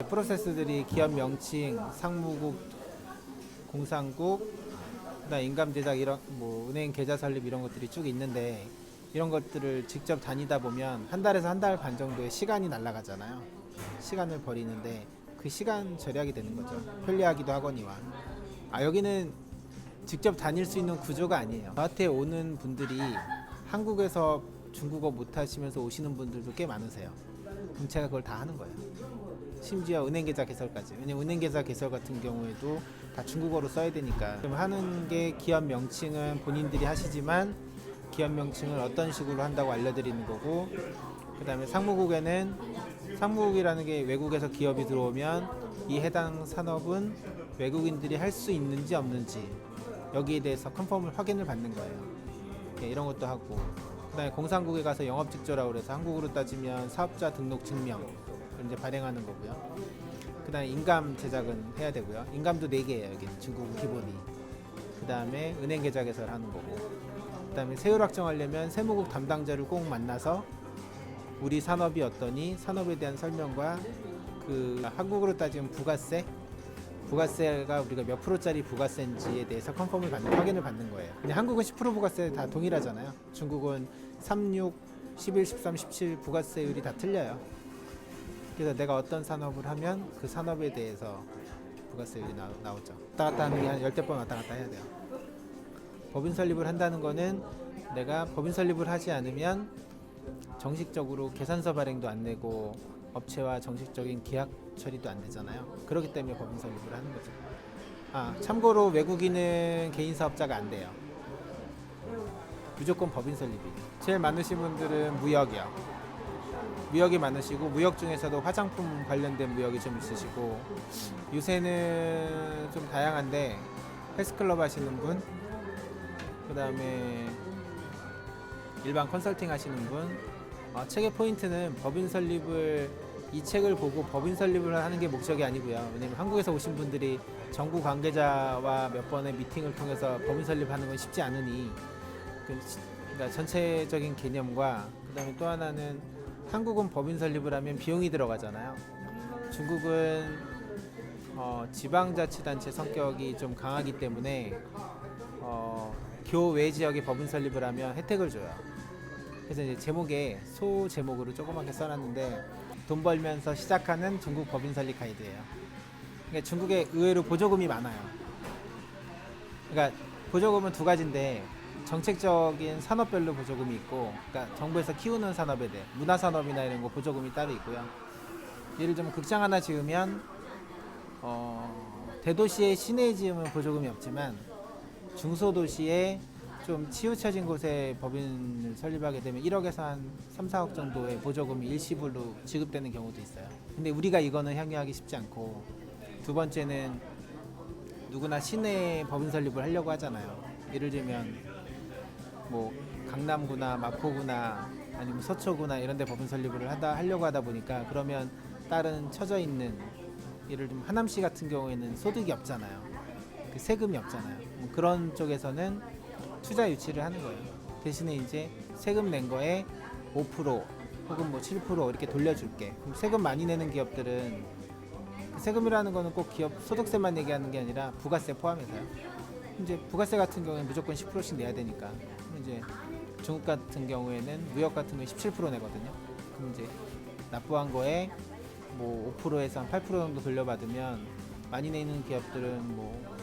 프로세스들이 기업 명칭, 상무국, 공상국, 그다음 인감 제작 이런 뭐 은행 계좌 설립 이런 것들이 쭉 있는데 이런 것들을 직접 다니다 보면 한 달에서 한 달 반 정도의 시간이 날아가잖아요. 시간을 버리는데 그 시간 절약이 되는 거죠. 편리하기도 하거니와. 여기는 직접 다닐 수 있는 구조가 아니에요. 저한테 오는 분들이 한국에서 중국어 못하시면서 오시는 분들도 꽤 많으세요. 그럼 제가 그걸 다 하는 거예요. 심지어 은행계좌 개설까지. 왜냐면 은행계좌 개설 같은 경우에도 다 중국어로 써야 되니까. 그럼 하는 게 기업 명칭은 본인들이 하시지만 기업 명칭을 어떤 식으로 한다고 알려드리는 거고, 그 다음에 상무국에는 상무국이라는 게 외국에서 기업이 들어오면 이 해당 산업은 외국인들이 할 수 있는지 없는지 여기에 대해서 컨펌을 확인을 받는 거예요. 이런 것도 하고, 그 다음에 공상국에 가서 영업직조라고 그래서 한국으로 따지면 사업자 등록 증명 이제 발행하는 거고요. 그 다음에 인감 제작은 해야 되고요. 인감도 4개예요. 여기 중국은 기본이. 그 다음에 은행 계좌 개설하는 거고, 그 다음에 세율 확정하려면 세무국 담당자를 꼭 만나서 우리 산업이 어떠니 산업에 대한 설명과 그 한국으로 따지면 부가세가 우리가 몇 프로짜리 부가세인지에 대해서 컨펌을 받는, 확인을 받는 거예요. 근데 한국은 10% 부가세 다 동일하잖아요. 중국은 36, 11, 13, 17 부가세율이 다 틀려요. 그래서 내가 어떤 산업을 하면 그 산업에 대해서 부가세율이 나오죠. 왔다 갔다 하는 게 한 10대 번 왔다 갔다 해야 돼요. 법인 설립을 한다는 거는 내가 법인 설립을 하지 않으면 정식적으로 계산서 발행도 안 내고 업체와 정식적인 계약 처리도 안 되잖아요. 그렇기 때문에 법인 설립을 하는 거죠. 참고로 외국인은 개인 사업자가 안 돼요. 무조건 법인 설립이. 제일 많으신 분들은 무역이 많으시고, 무역 중에서도 화장품 관련된 무역이 좀 있으시고, 요새는 좀 다양한데 헬스클럽 하시는 분, 그 다음에 일반 컨설팅 하시는 분. 책의 포인트는 법인 설립을, 이 책을 보고 법인 설립을 하는 게 목적이 아니고요. 왜냐면 한국에서 오신 분들이 정부 관계자와 몇 번의 미팅을 통해서 법인 설립하는 건 쉽지 않으니, 그러니까 전체적인 개념과, 그 다음에 또 하나는 한국은 법인 설립을 하면 비용이 들어가잖아요. 중국은 지방자치단체 성격이 좀 강하기 때문에 교외 지역에 법인 설립을 하면 혜택을 줘요. 그래서 이제 제목에 소 제목으로 조그맣게 써놨는데, 돈 벌면서 시작하는 중국 법인 설립 가이드예요. 그러니까 중국에 의외로 보조금이 많아요. 그러니까 보조금은 두 가지인데, 정책적인 산업별로 보조금이 있고, 그러니까 정부에서 키우는 산업에 대해 문화산업이나 이런 거 보조금이 따로 있고요. 예를 들면 극장 하나 지으면 대도시의 시내에 지으면 보조금이 없지만 중소도시에 좀 치우쳐진 곳에 법인을 설립하게 되면 1억에서 한 3, 4억 정도의 보조금이 일시불로 지급되는 경우도 있어요. 근데 우리가 이거는 향유하기 쉽지 않고, 두 번째는 누구나 시내에 법인 설립을 하려고 하잖아요. 예를 들면 뭐 강남구나 마포구나 아니면 서초구나 이런 데 법인 설립을 하려고 하다 보니까, 그러면 다른 처져 있는, 예를 들면 하남시 같은 경우에는 소득이 없잖아요. 그 세금이 없잖아요. 뭐 그런 쪽에서는 투자 유치를 하는 거예요. 대신에 이제 세금 낸 거에 5% 혹은 뭐 7% 이렇게 돌려줄게. 그럼 세금 많이 내는 기업들은, 그 세금이라는 거는 꼭 기업 소득세만 얘기하는 게 아니라 부가세 포함해서요. 이제 부가세 같은 경우에는 무조건 10%씩 내야 되니까, 이제 중국 같은 경우에는 무역 같은 경우에 17% 내거든요. 그럼 이제 납부한 거에 뭐 5%에서 한 8% 정도 돌려받으면, 많이 내는 기업들은 뭐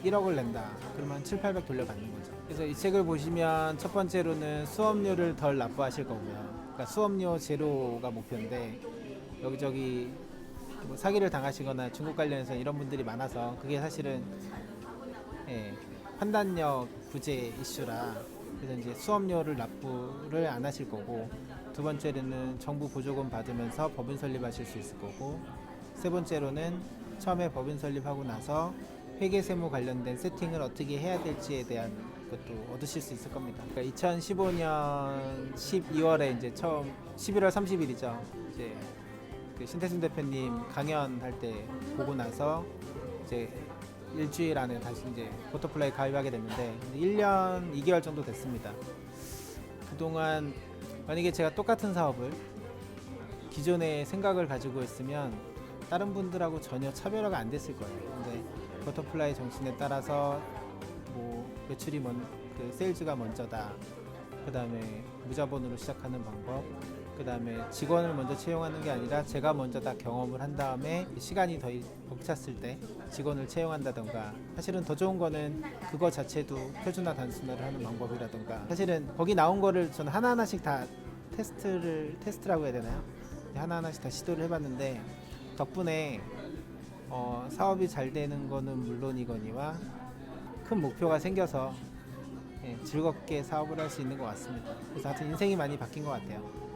1억을 낸다. 그러면 7, 800 돌려받는 거죠. 그래서 이 책을 보시면 첫 번째로는 수업료를 덜 납부하실 거고요. 그러니까 수업료 제로가 목표인데, 여기저기 뭐 사기를 당하시거나 중국 관련해서 이런 분들이 많아서 그게 사실은 판단력 부재 이슈라, 그래서 이제 수업료를 납부를 안 하실 거고, 두 번째로는 정부 보조금 받으면서 법인 설립하실 수 있을 거고, 세 번째로는 처음에 법인 설립하고 나서 회계세무 관련된 세팅을 어떻게 해야 될지에 대한 것도 얻으실 수 있을 겁니다. 그러니까 2015년 12월에 이제 처음 11월 30일이죠. 이제 그 신태순 대표님 강연할 때 보고 나서 이제 일주일 안에 다시 이제 포토플라이 가입하게 됐는데 1년 2개월 정도 됐습니다. 그동안 만약에 제가 똑같은 사업을 기존의 생각을 가지고 있으면 다른 분들하고 전혀 차별화가 안 됐을 거예요. 근데 버터플라이 정신에 따라서 뭐 매출이 그 세일즈가 먼저다. 그 다음에 무자본으로 시작하는 방법. 그 다음에 직원을 먼저 채용하는 게 아니라 제가 먼저 다 경험을 한 다음에 시간이 더 벅찼을 때 직원을 채용한다던가. 사실은 더 좋은 거는 그거 자체도 표준화 단순화를 하는 방법이라던가. 사실은 거기 나온 거를 저는 하나하나씩 다 테스트라고 해야 되나요? 하나하나씩 다 시도를 해봤는데 덕분에 사업이 잘 되는 거는 물론이거니와 큰 목표가 생겨서 즐겁게 사업을 할 수 있는 것 같습니다. 그래서 하여튼 인생이 많이 바뀐 것 같아요.